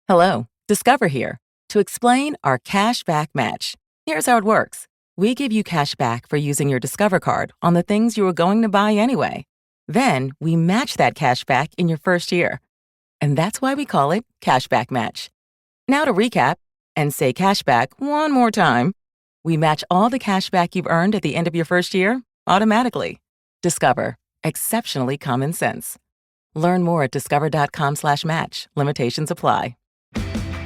Hello, Discover here to explain our cash back match. Here's how it works. We give you cash back for using your Discover card on the things you were going to buy anyway. Then we match that cash back in your first year. And that's why we call it Cashback Match. Now to recap and say cashback one more time. We match all the cash back you've earned at the end of your first year automatically. Discover. Exceptionally common sense. Learn more at discover.com/match. Limitations apply.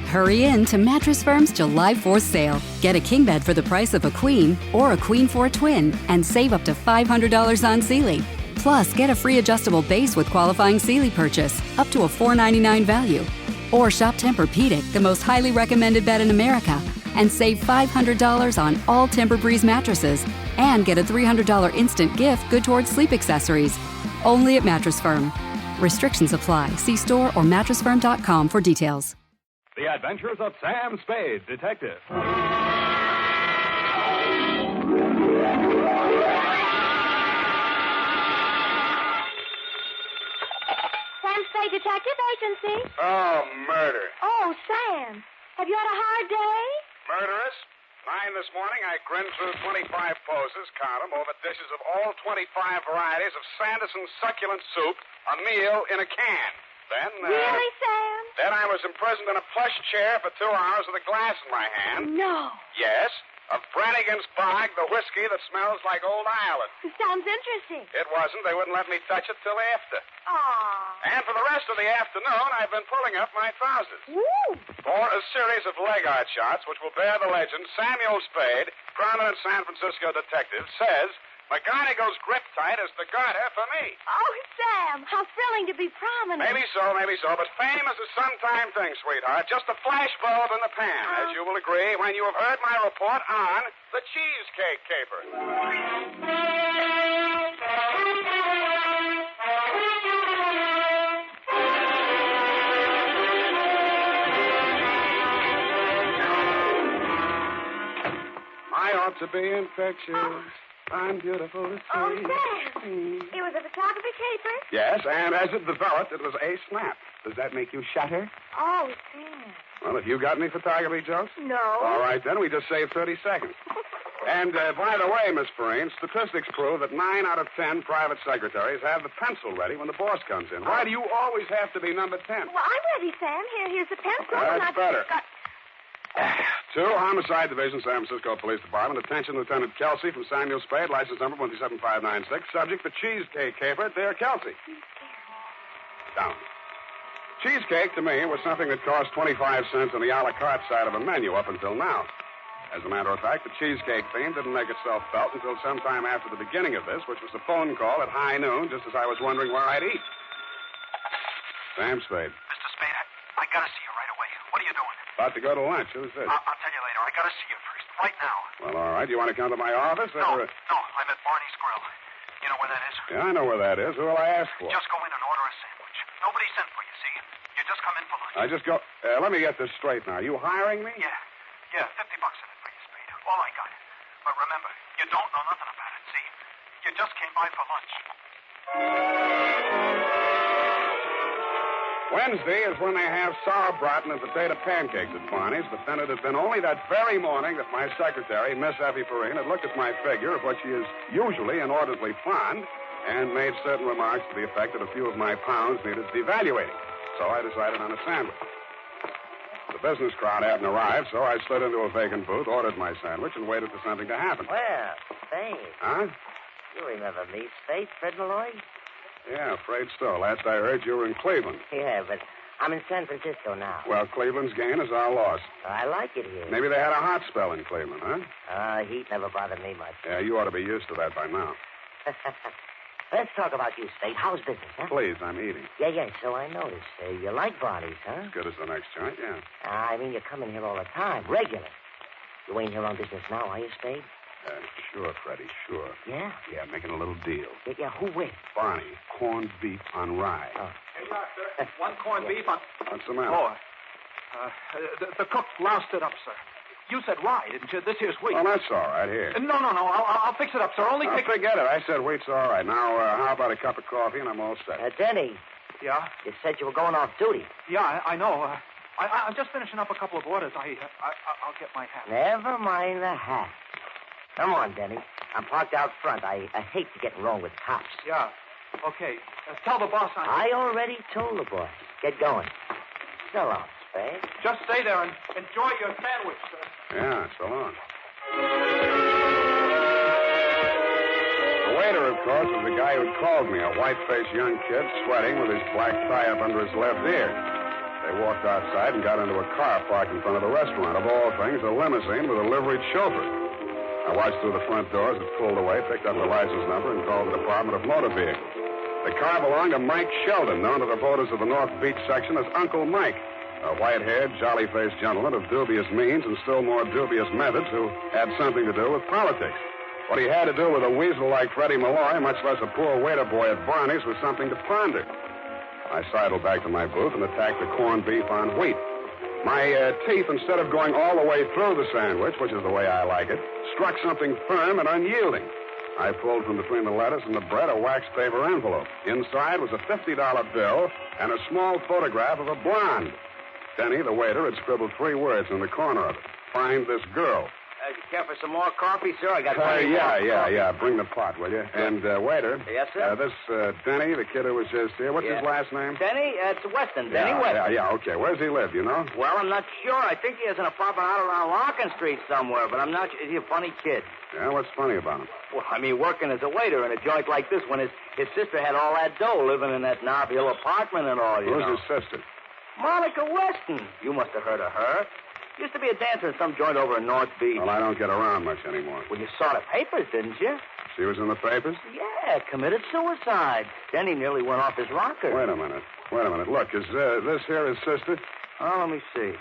Hurry in to Mattress Firm's July 4th sale. Get a king bed for the price of a queen or a queen for a twin and save up to $500 on Sealy. Plus, get a free adjustable base with qualifying Sealy purchase, up to a $499 value. Or shop Tempur-Pedic, the most highly recommended bed in America, and save $500 on all Tempur-Breeze mattresses and get a $300 instant gift good towards sleep accessories. Only at Mattress Firm. Restrictions apply. See store or mattressfirm.com for details. The Adventures of Sam Spade, Detective. Sam Spade Detective Agency. Oh, murder. Oh, Sam. Have you had a hard day? Murderous? 9 this morning, I grinned through 25 poses, count them, over dishes of all 25 varieties of Sanderson succulent soup, a meal in a can. Then, Really, Sam? Then I was imprisoned in a plush chair for 2 hours with a glass in my hand. No. Yes, of Brannigan's Bog, the whiskey that smells like Old Ireland. Sounds interesting. It wasn't. They wouldn't let me touch it till after. Aw. And for the rest of the afternoon, I've been pulling up my trousers. Woo. For a series of leg art shots which will bear the legend, Samuel Spade, prominent San Francisco detective, says McGonagall's grip tight is the garter for me. Oh, Sam, how thrilling to be prominent. Maybe so, but fame is a sometime thing, sweetheart. Just a flash bulb in the pan, as you will agree when you have heard my report on the Cheesecake caper. I ought to be infectious. I'm beautiful to see. Oh, Sam. It was a photography caper? Yes, and as it developed, it was a snap. Does that make you shudder? Oh, Sam. Well, have you got any photography jokes? No. All right, then we just saved 30 seconds. And, by the way, Miss Perrine, statistics prove that 9 out of 10 private secretaries have the pencil ready when the boss comes in. Why do you always have to be number 10? Well, I'm ready, Sam. Here's the pencil. That's better. 2, Homicide Division, San Francisco Police Department. Attention, Lieutenant Kelsey from Samuel Spade, license number 17596. Subject, the Cheesecake caper. Dear Kelsey. Down. Cheesecake, to me, was something that cost 25 cents on the a la carte side of a menu up until now. As a matter of fact, the cheesecake theme didn't make itself felt until sometime after the beginning of this, which was a phone call at high noon, just as I was wondering where I'd eat. Sam Spade. Mr. Spade, I gotta see you right away. What are you doing? About to go to lunch. Who's this? I'll tell you later. I gotta see you first. Right now. Well, all right. You want to come to my office? No, I'm at Barney's Grill. You know where that is? Yeah, I know where that is. Who will I ask for? Just go in and order a sandwich. Nobody sent for you, see? You just come in for lunch. I just go... let me get this straight now. You hiring me? Yeah, $50 in it for you, Spade. All I got. But remember, you don't know nothing about it, see? You just came by for lunch. Wednesday is when they have sauerbraten and potato pancakes at Barney's, but then it had been only that very morning that my secretary, Miss Effie Perrine, had looked at my figure, of which she is usually inordinately fond, and made certain remarks to the effect that a few of my pounds needed devaluating. So I decided on a sandwich. The business crowd hadn't arrived, so I slid into a vacant booth, ordered my sandwich, and waited for something to happen. Well, Spade. Huh? You remember me, Spade, Fred Malloy? Yeah, afraid so. Last I heard, you were in Cleveland. Yeah, but I'm in San Francisco now. Well, Cleveland's gain is our loss. I like it here. Maybe they had a hot spell in Cleveland, huh? Heat never bothered me much. Yeah, you ought to be used to that by now. Let's talk about you, Spade. How's business, huh? Please, I'm eating. Yeah, so I noticed. You like Barney's, huh? As good as the next joint, yeah. I mean, you come in here all the time, regular. You ain't here on business now, are you, Spade? Sure, Freddie, sure. Yeah? Yeah, making a little deal. Yeah, who with? Barney, corned beef on rye. Oh. Here you are, sir. One corned beef on... What's the matter? Oh, the cook loused it up, sir. You said rye, didn't you? This here's wheat. Oh, that's all right. Here. No. I'll fix it up, sir. Only take... Forget it. I said wheat's all right. Now, how about a cup of coffee and I'm all set? Denny. Yeah? You said you were going off duty. Yeah, I know. I'm just finishing up a couple of orders. I'll get my hat. Never mind the hat. Come on, Denny. I'm parked out front. I hate to get wrong with cops. Yeah. Okay. Tell the boss I already told the boss. Get going. So long, Spade. Just stay there and enjoy your sandwich, sir. Yeah, so long. The waiter, of course, was the guy who'd called me, a white-faced young kid sweating with his black tie up under his left ear. They walked outside and got into a car parked in front of the restaurant. Of all things, a limousine with a liveried chauffeur. I watched through the front doors. It pulled away, picked up the license number, and called the Department of Motor Vehicles. The car belonged to Mike Sheldon, known to the voters of the North Beach section as Uncle Mike, a white-haired, jolly-faced gentleman of dubious means and still more dubious methods who had something to do with politics. What he had to do with a weasel like Freddie Malloy, much less a poor waiter boy at Barney's, was something to ponder. I sidled back to my booth and attacked the corned beef on wheat. My teeth, instead of going all the way through the sandwich, which is the way I like it, struck something firm and unyielding. I pulled from between the lettuce and the bread a wax paper envelope. Inside was a $50 bill and a small photograph of a blonde. Denny, the waiter, had scribbled 3 words in the corner of it. Find this girl. You care for some more coffee, sir? I got Yeah. Bring the pot, will you? And, waiter. Yes, sir? This, Denny, the kid who was just here. What's his last name? Denny? It's Weston. Denny Weston. Yeah, okay. Where's he live, you know? Well, I'm not sure. I think he has an apartment out around Larkin Street somewhere, but I'm not sure. Is he a funny kid? Yeah, what's funny about him? Well, I mean, working as a waiter in a joint like this when his sister had all that dough living in that Knob Hill apartment and all, you know. Who's his sister? Monica Weston. You must have heard of her. Used to be a dancer in some joint over in North Beach. Well, I don't get around much anymore. Well, you saw the papers, didn't you? She was in the papers? Yeah, committed suicide. Denny nearly went off his rocker. Wait a minute. Look, is this here his sister? Oh, let me see.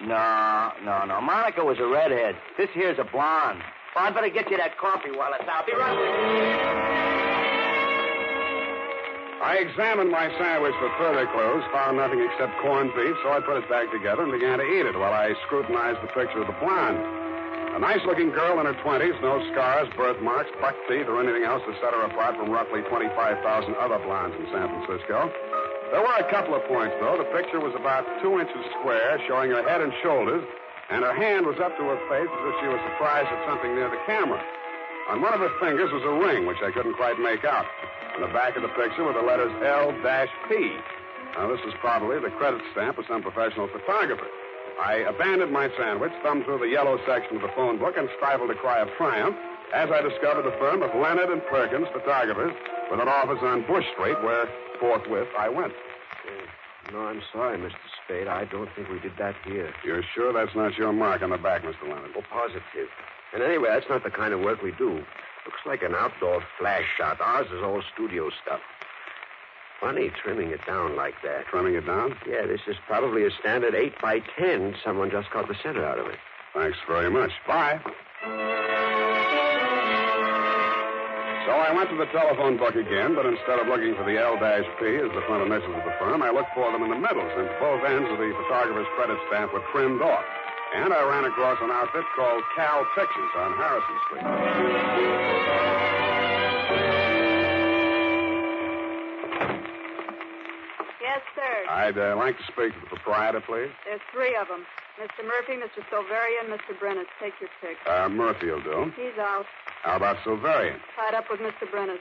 No. Monica was a redhead. This here's a blonde. Well, I'd better get you that coffee while it's out. Be right with you. I examined my sandwich for further clues, found nothing except corned beef, so I put it back together and began to eat it while I scrutinized the picture of the blonde. A nice-looking girl in her 20s, no scars, birthmarks, buck teeth, or anything else to set her apart from roughly 25,000 other blondes in San Francisco. There were a couple of points, though. The picture was about 2 inches square, showing her head and shoulders, and her hand was up to her face as if she was surprised at something near the camera. On one of her fingers was a ring, which I couldn't quite make out. On the back of the picture were the letters L-P. Now, this is probably the credit stamp of some professional photographer. I abandoned my sandwich, thumbed through the yellow section of the phone book, and stifled a cry of triumph as I discovered the firm of Leonard and Perkins, photographers, with an office on Bush Street, where forthwith I went. No, I'm sorry, Mr. Spade. I don't think we did that here. You're sure that's not your mark on the back, Mr. Leonard? Oh, positive. And anyway, that's not the kind of work we do. Looks like an outdoor flash shot. Ours is all studio stuff. Funny trimming it down like that. Trimming it down? Yeah, this is probably a standard 8x10. Someone just got the center out of it. Thanks very much. Bye. So I went to the telephone book again, but instead of looking for the L-P as the front initials of the firm, I looked for them in the middle, since both ends of the photographer's credit stamp were trimmed off. And I ran across an outfit called Cal Pictures on Harrison Street. Yes, sir. I'd like to speak to the proprietor, please. There's 3 of them. Mr. Murphy, Mr. Silverian, Mr. Brennis. Take your pick. Murphy will do. He's out. How about Silverian? Tied up with Mr. Brennis.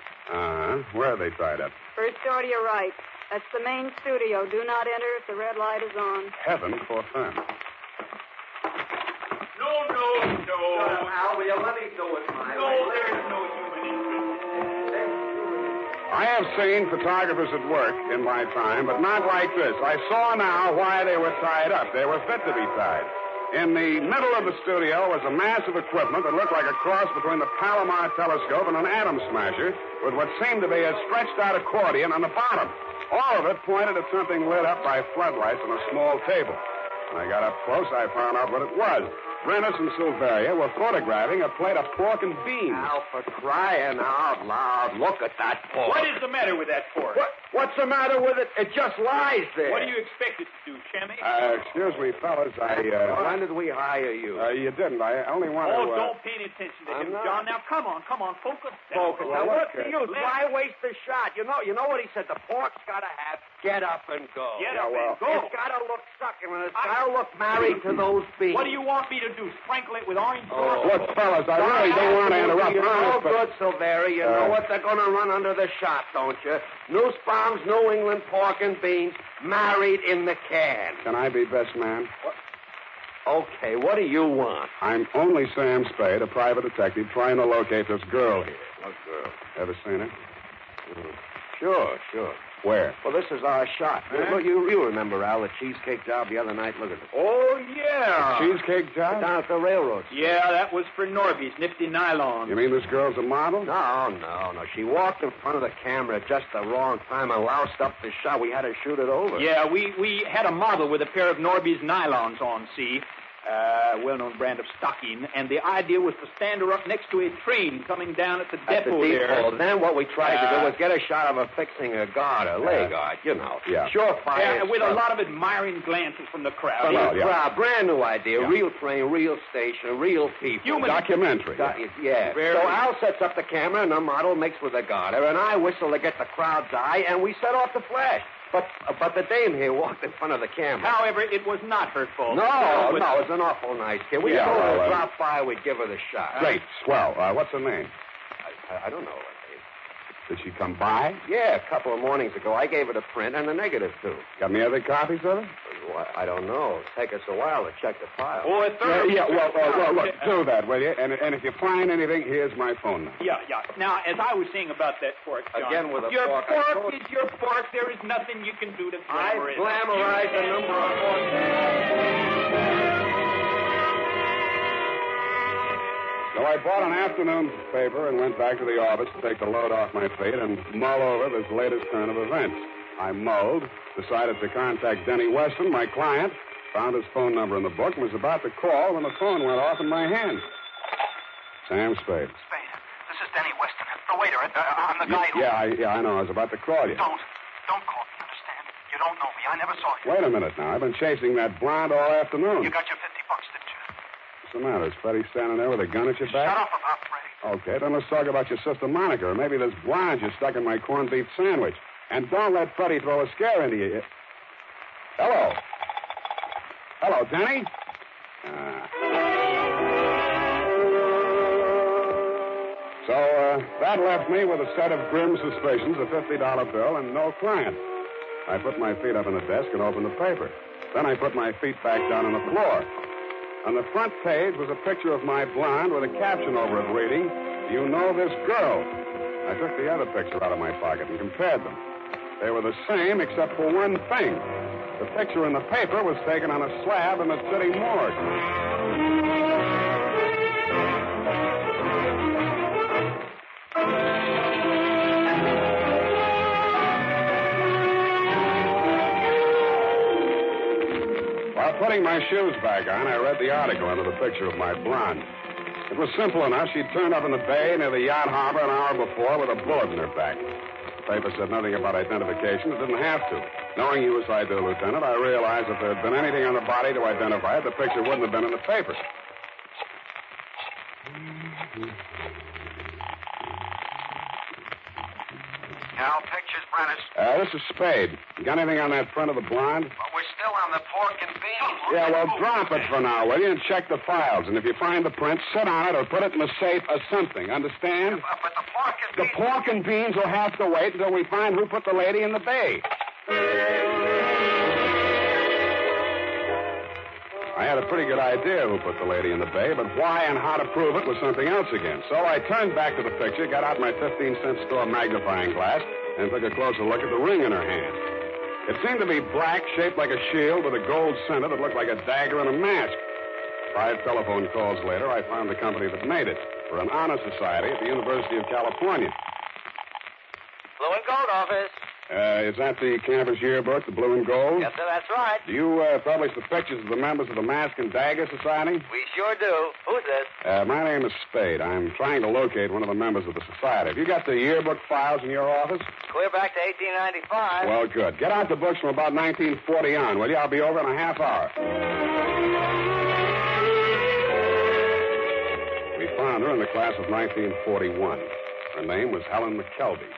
Where are they tied up? First door to your right. That's the main studio. Do not enter if the red light is on. Heaven forfend. No. Al, will you let me do it, my No, there's no human interest. I have seen photographers at work in my time, but not like this. I saw now why they were tied up. They were fit to be tied. In the middle of the studio was a mass of equipment that looked like a cross between the Palomar telescope and an atom smasher, with what seemed to be a stretched-out accordion on the bottom. All of it pointed at something lit up by floodlights on a small table. When I got up close, I found out what it was. Brennis and Silveria were photographing a plate of pork and beans. Al, for crying out loud, look at that pork. What is the matter with that pork? What? What's the matter with it? It just lies there. What do you expect it to do, Chemmy? Excuse me, fellas. When did we hire you? You didn't. I only wanted to... don't pay any attention to him, John. Now, come on, focus. Focus. Now, what's the use? Let- Why waste the shot? You know what he said? The pork's got to have get up and go. Get up and go. It's got to look succulent. It's got to look married to those beans. What do you want me to do? Sprinkle it with orange sauce? Look, fellas, I really don't want to interrupt. You know Honest, but... good, Silveri. You know what they're going to run under the shot, don't you? Nussbaum's New England pork and beans married in the can. Can I be best man? Okay, what do you want? I'm only Sam Spade, a private detective, trying to locate this girl here. What girl? Ever seen her? Sure. Where? Well, this is our shot. Look, you remember, Al, the cheesecake job the other night. Look at it. Oh, yeah. Cheesecake job? Down at the railroad. Yeah, that was for Norby's nifty nylon. You mean this girl's a model? No. She walked in front of the camera at just the wrong time and loused up the shot. We had to shoot it over. Yeah, we had a model with a pair of Norby's nylons on, see? Well-known brand of stocking, and the idea was to stand her up next to a train coming down at the depot there. Then what we tried to do was get a shot of her fixing a guard, a leg guard, you know. Yeah. Surefire. Yeah, with a lot of admiring glances from the crowd. Brand new idea. Yeah. Real train, real station, real people. Human documentary. Yeah. Very So Al sets up the camera, and the model makes with the garter, and I whistle to get the crowd's eye, and we set off the flash. But the dame here walked in front of the camera. However, it was not her fault. No, it's an awful nice kid. We told her to drop by, we'd give her the shot. Great, swell. What's her name? I don't know her name. Did she come by? Yeah, a couple of mornings ago. I gave her the print and the negative, too. Got any other copies of it? Well, I don't know. It'll take us a while to check the file. Oh, Well, look, do that, will you? And if you find anything, here's my phone number. Yeah. Now, as I was saying about that pork, John, again with a your pork. pork is your pork. There is nothing you can do to glamour it. I glamorize the number of pork. So I bought an afternoon paper and went back to the office to take the load off my feet and mull over this latest turn of events. I mulled, decided to contact Denny Weston, my client, found his phone number in the book, and was about to call when the phone went off in my hand. Sam Spade. Spade, this is Denny Weston, the waiter. I'm the guy who... Yeah, I know. I was about to call you. Don't call me, understand? You don't know me. I never saw you. Wait a minute now. I've been chasing that blonde all afternoon. You got your $50, didn't you? What's the matter? Is Freddie standing there with a gun at your back? Shut up about Freddie. Okay, then let's talk about your sister Monica, or maybe this blonde you stuck in my corned beef sandwich. And don't let Freddie throw a scare into you. Hello, Denny? So that left me with a set of grim suspicions, a $50 bill, and no client. I put my feet up on the desk and opened the paper. Then I put my feet back down on the floor. On the front page was a picture of my blonde with a caption over it reading, "You know this girl." I took the other picture out of my pocket and compared them. They were the same except for one thing. The picture in the paper was taken on a slab in the city morgue. While putting my shoes back on, I read the article under the picture of my blonde. It was simple enough. She'd turned up in the bay near the yacht harbor an hour before with a bullet in her back. The paper said nothing about identification. It didn't have to. Knowing you as I do, Lieutenant, I realized if there had been anything on the body to identify it, the picture wouldn't have been in the paper. Al, pictures, Brennis. This is Spade. You got anything on that print of the blonde? But we're still on the pork and beans. Yeah, well, drop it for now, will you? And check the files. And if you find the print, sit on it or put it in the safe or something. Understand? But the pork and beans... The pork and beans will have to wait until we find who put the lady in the bay. I had a pretty good idea who put the lady in the bay, but why and how to prove it was something else again. So I turned back to the picture, got out my 15-cent store magnifying glass, and took a closer look at the ring in her hand. It seemed to be black, shaped like a shield with a gold center that looked like a dagger and a mask. 5 telephone calls later, I found the company that made it for an honor society at the University of California. Blue and gold office. Is that the campus yearbook, the blue and gold? Yes, sir, that's right. Do you publish the pictures of the members of the Mask and Dagger Society? We sure do. Who's this? My name is Spade. I'm trying to locate one of the members of the society. Have you got the yearbook files in your office? Clear back to 1895. Well, good. Get out the books from about 1940 on, will you? I'll be over in a half hour. We found her in the class of 1941. Her name was Helen McKelvey.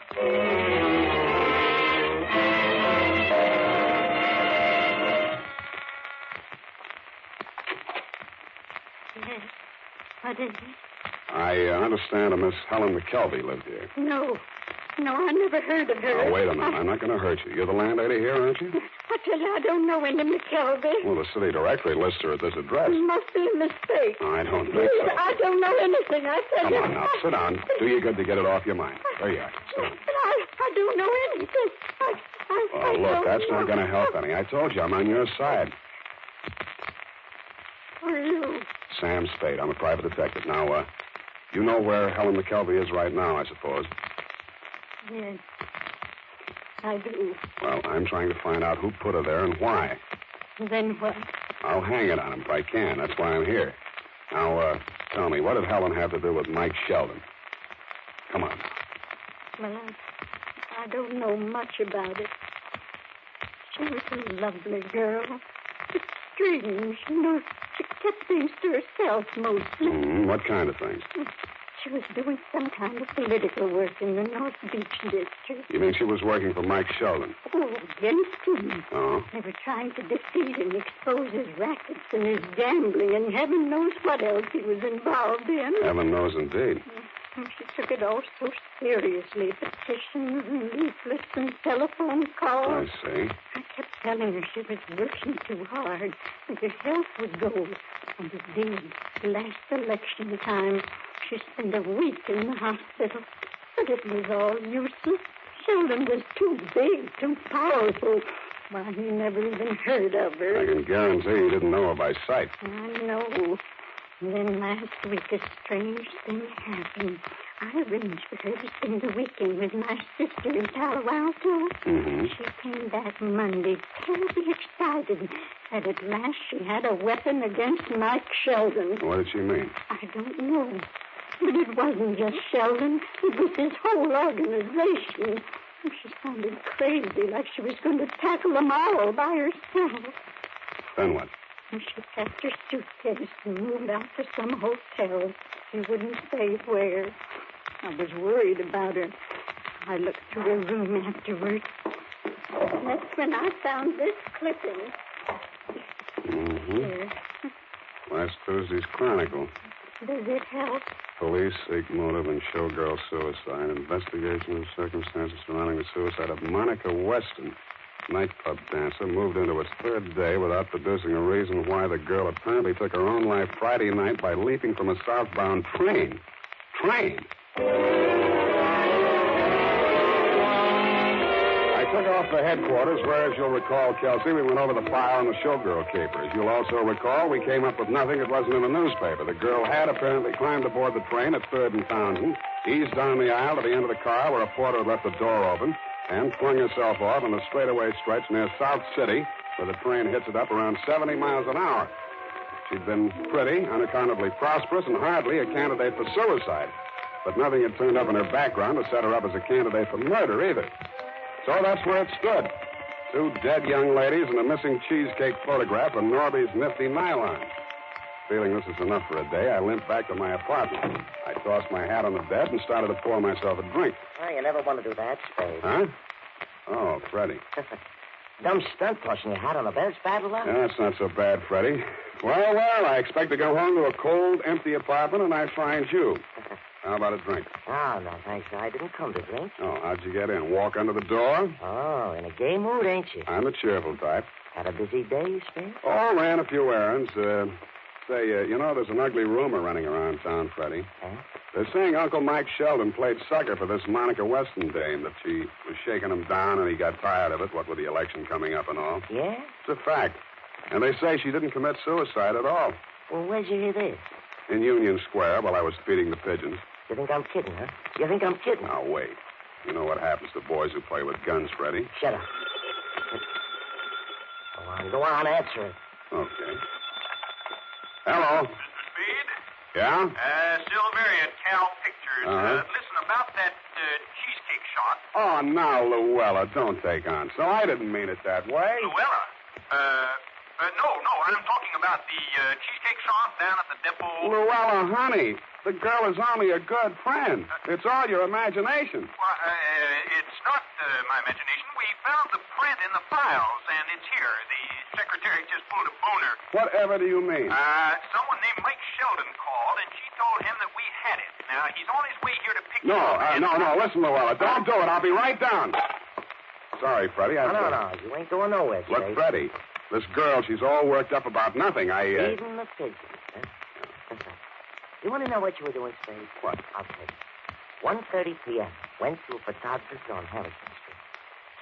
Yes. What is it? I understand a Miss Helen McKelvey lived here. No, I never heard of her. Oh, wait a minute. I'm not going to hurt you. You're the landlady here, aren't you? I tell you, I don't know any McKelvey. Well, the city directory lists her at this address. It must be a mistake. I don't think Please, so. I don't know anything. I tell Come you. on now, sit down. Do you good to get it off your mind. There you are. Sit down. But I don't know anything. Oh, look, that's not going to help any. I told you, I'm on your side. Who are you? Sam Spade. I'm a private detective. Now, you know where Helen McKelvey is right now, I suppose. Yes, I do. Well, I'm trying to find out who put her there and why. Then what? I'll hang it on him if I can. That's why I'm here. Now, tell me, what did Helen have to do with Mike Sheldon? Come on. Well, I don't know much about it. She was a lovely girl. But strange, she kept things to herself mostly. What kind of things? She was doing some kind of political work in the North Beach district. You mean she was working for Mike Sheldon? Oh, against him. Oh? They were trying to defeat and expose his rackets and his gambling and heaven knows what else he was involved in. Heaven knows indeed. She took it all so seriously. Petitions and leaflets and telephone calls. I see. I kept telling her she was working too hard and her health would go. And it did. Last election time, she spent a week in the hospital. But it was all useless. Sheldon was too big, too powerful. Why, he never even heard of her. I can guarantee you didn't know her by sight. I know. And then last week, a strange thing happened. I arranged for her to spend the weekend with my sister in Palo Alto. Mm-hmm. She came back Monday, terribly excited, that at last she had a weapon against Mike Sheldon. What did she mean? I don't know. But it wasn't just Sheldon. It was his whole organization. And she sounded crazy, like she was going to tackle them all by herself. Then what? And she packed her suitcase and moved out to some hotel. She wouldn't say where. I was worried about her. I looked through her room afterward. That's when I found this clipping. Mm-hmm. Here. Last Tuesday's Chronicle. Does it help? Police seek motive in showgirl suicide. Investigation of circumstances surrounding the suicide of Monica Weston, nightclub dancer, moved into its third day without producing a reason why the girl apparently took her own life Friday night by leaping from a southbound train. I took off to headquarters where, as you'll recall, Kelsey, we went over the file on the showgirl caper. As you'll also recall, we came up with nothing that wasn't in the newspaper. The girl had apparently climbed aboard the train at 3rd and Townsend, eased down the aisle to the end of the car where a porter had left the door open, and flung herself off on the straightaway stretch near South City, where the train hits it up around 70 miles an hour. She'd been pretty, unaccountably prosperous, and hardly a candidate for suicide. But nothing had turned up in her background to set her up as a candidate for murder, either. So that's where it stood. 2 dead young ladies and a missing cheesecake photograph of Norby's nifty nylon. Feeling this is enough for a day, I limped back to my apartment. I tossed my hat on the bed and started to pour myself a drink. Oh, you never want to do that, Spade. Huh? Oh, Freddie. Dumb stunt tossing your hat on the bed. It's bad luck. Yeah, that's not so bad, Freddie. Well, I expect to go home to a cold, empty apartment, and I find you. How about a drink? Oh, no, thanks. I didn't come to drink. Oh, how'd you get in? Walk under the door? Oh, in a gay mood, ain't you? I'm a cheerful type. Had a busy day, Spade? Oh, ran a few errands. There's an ugly rumor running around town, Freddie. Huh? They're saying Uncle Mike Sheldon played sucker for this Monica Weston dame, that she was shaking him down and he got tired of it, what with the election coming up and all. Yeah? It's a fact. And they say she didn't commit suicide at all. Well, where'd you hear this? In Union Square while I was feeding the pigeons. You think I'm kidding, huh? You think I'm kidding? Now, wait. You know what happens to boys who play with guns, Freddie. Shut up. Go on, answer it. Okay. Hello. Mr. Spade? Yeah? Silvery at Cal Pictures. Uh-huh. Listen, about that cheesecake shot. Oh, now, Luella, don't take on. So I didn't mean it that way. Luella? No, I'm talking about the cheesecake shot down at the depot. Luella, honey, the girl is only a good friend. It's all your imagination. Well, it's not my imagination. We found the print in the files, and it's here. The secretary just pulled a boner. Whatever do you mean? Someone named Mike Sheldon called, and she told him that we had it. Now, he's on his way here to pick No, it up. no, listen, Luella, don't do it. I'll be right down. Sorry, Freddie. No, you ain't going nowhere, Look, Spade. Freddie, this girl, she's all worked up about nothing. Even the pigeons, huh? You want to know what you were doing, Spade? What? I'll tell you. 1:30 p.m. Went to a photographer on Harrison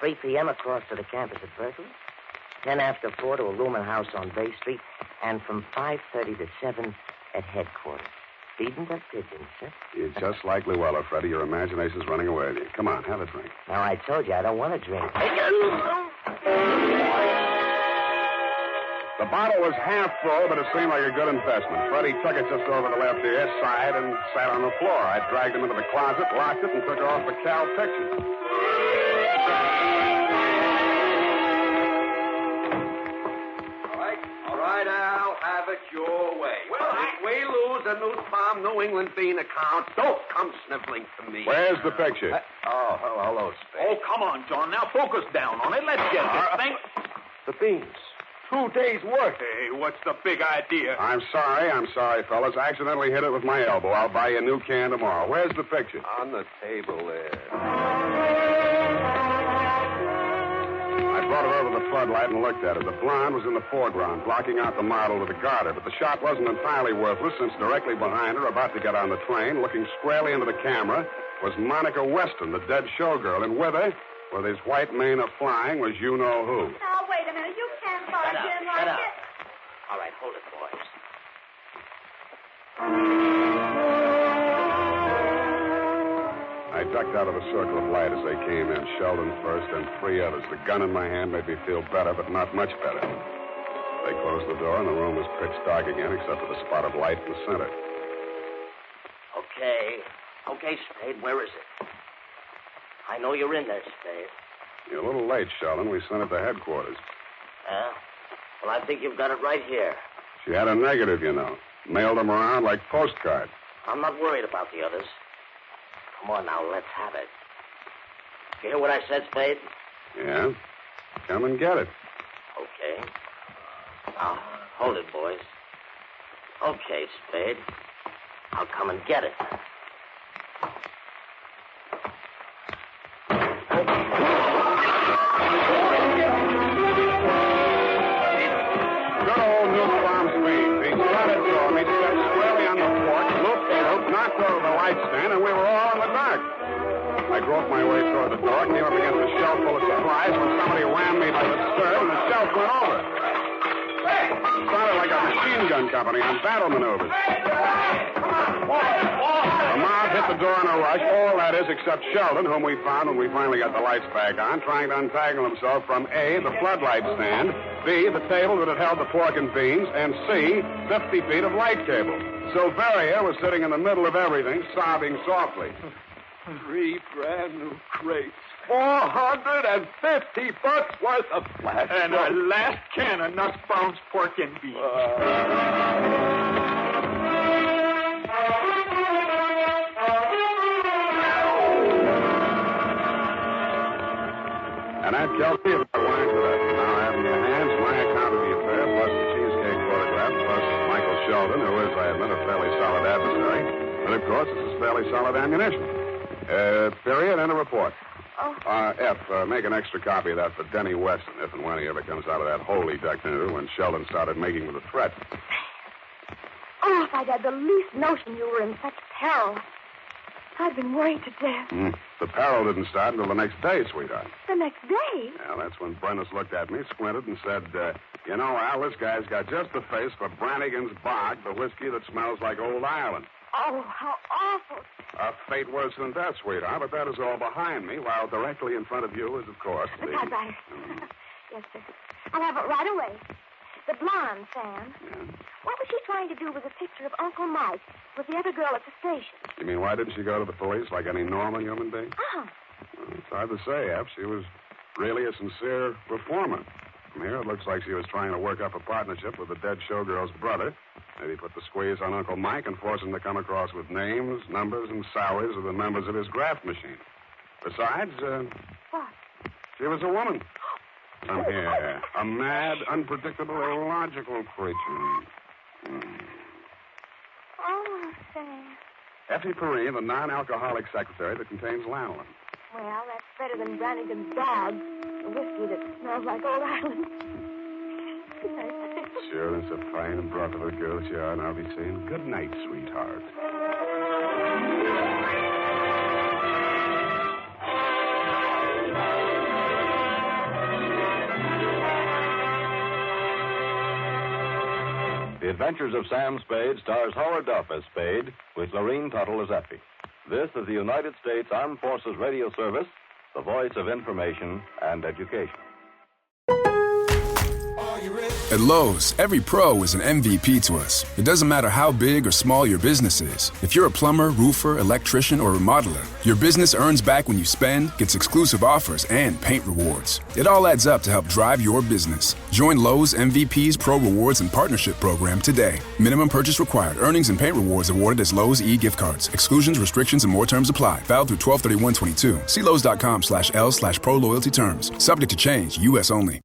Street. 3 p.m. across to the campus at Berkeley. 10 after 4 to a rooming house on Bay Street. And from 5:30 to 7 at headquarters. Feeding the pigeons, huh? You're just like Luella, Freddie. Your imagination's running away with you. Come on, have a drink. Now, I told you I don't want to drink. The bottle was half full, but it seemed like a good investment. Freddie took it just over the left ear side and sat on the floor. I dragged him into the closet, locked it, and took her off the Cal Pictures. All right, Al, have it your way. Well, if we lose a News Farm New England bean account, don't come sniffling to me. Where's the picture? Hello, Spade. Oh, come on, John. Now focus down on it. Let's get this thing. The beans. 2 days' work. Hey, what's the big idea? I'm sorry, fellas. I accidentally hit it with my elbow. I'll buy you a new can tomorrow. Where's the picture? On the table there. I brought her over the floodlight and looked at her. The blonde was in the foreground, blocking out the model with the garter, but the shot wasn't entirely worthless since directly behind her, about to get on the train, looking squarely into the camera, was Monica Weston, the dead showgirl, and with her, with his white mane a-flying, was you-know-who. Now, wait a minute. You can't barge in like Shut up. this. All right, hold it, boys. I ducked out of the circle of light as they came in, Sheldon first and 3 others. The gun in my hand made me feel better, but not much better. They closed the door, and the room was pitch dark again, except for the spot of light in the center. Okay, Spade, where is it? I know you're in there, Spade. You're a little late, Sheldon. We sent it to headquarters. Huh? Well, I think you've got it right here. She had a negative, you know. Mailed them around like postcards. I'm not worried about the others. Come on now, let's have it. You hear what I said, Spade? Yeah? Come and get it. Okay. Now, hold it, boys. Okay, Spade. I'll come and get it. Good old New Farm Speed. He started for me, stepped squarely on the porch, looped, knocked over the light stand, and we were all in the dark. I groped my way toward the door, came up against a shelf full of supplies when somebody rammed me by the skirt and the shelf went over. It sounded like a machine gun company on battle maneuvers. The mob hit the door in a rush, all that is except Sheldon, whom we found when we finally got the lights back on, trying to untangle himself from A, the floodlight stand, B, the table that had held the pork and beans, and C, 50 feet of light cable. Silveria was sitting in the middle of everything, sobbing softly. 3 brand new crates. $450 worth of flash. And our last can of nuts, bounce, pork, and beans. And that, Kelsey, is the wine for that. Now I have in your hands my account of the affair, plus the cheesecake photograph, plus Michael Sheldon, who is, I admit, a fairly solid adversary. But, of course, this is fairly solid ammunition. Period, and a report. Make an extra copy of that for Denny Weston, if and when he ever comes out of that hole he ducked into when Sheldon started making with a threat. Oh, if I'd had the least notion you were in such peril. I've been worried to death. The peril didn't start until the next day, sweetheart. The next day? Yeah, that's when Brennis looked at me, squinted, and said, you know, Al, this guy's got just the face for Brannigan's Bog, the whiskey that smells like Old Ireland. Oh, how awful. A fate worse than death, sweetheart, but that is all behind me, while directly in front of you is, of course, The typewriter. Yes, sir. I'll have it right away. The blonde, Sam. Yeah. What was she trying to do with a picture of Uncle Mike with the other girl at the station? You mean, why didn't she go to the police like any normal human being? Uh-huh. Well, it's hard to say, Eph. She was really a sincere reformer. From here, it looks like she was trying to work up a partnership with the dead showgirl's brother. Maybe put the squeeze on Uncle Mike and force him to come across with names, numbers, and salaries of the members of his graft machine. Besides, What? she was a woman. Come here. A mad, unpredictable, illogical creature. Oh, Sam. Effie Perrine, the non-alcoholic secretary that contains lanolin. Well, that's better than Brannigan's dog, the whiskey that smells like Old Island. Good night. Sure, it's a fine and broth of a girl that you are, and I'll be saying good night, sweetheart. The Adventures of Sam Spade stars Howard Duff as Spade, with Lurene Tuttle as Effie. This is the United States Armed Forces Radio Service, the voice of information and education. At Lowe's, every pro is an MVP to us. It doesn't matter how big or small your business is. If you're a plumber, roofer, electrician, or remodeler, your business earns back when you spend, gets exclusive offers, and paint rewards. It all adds up to help drive your business. Join Lowe's MVP's Pro Rewards and Partnership Program today. Minimum purchase required. Earnings and paint rewards awarded as Lowe's e-gift cards. Exclusions, restrictions, and more terms apply. Valid through 12/31/22. See Lowe's.com/L/Pro Loyalty Terms. Subject to change. U.S. only.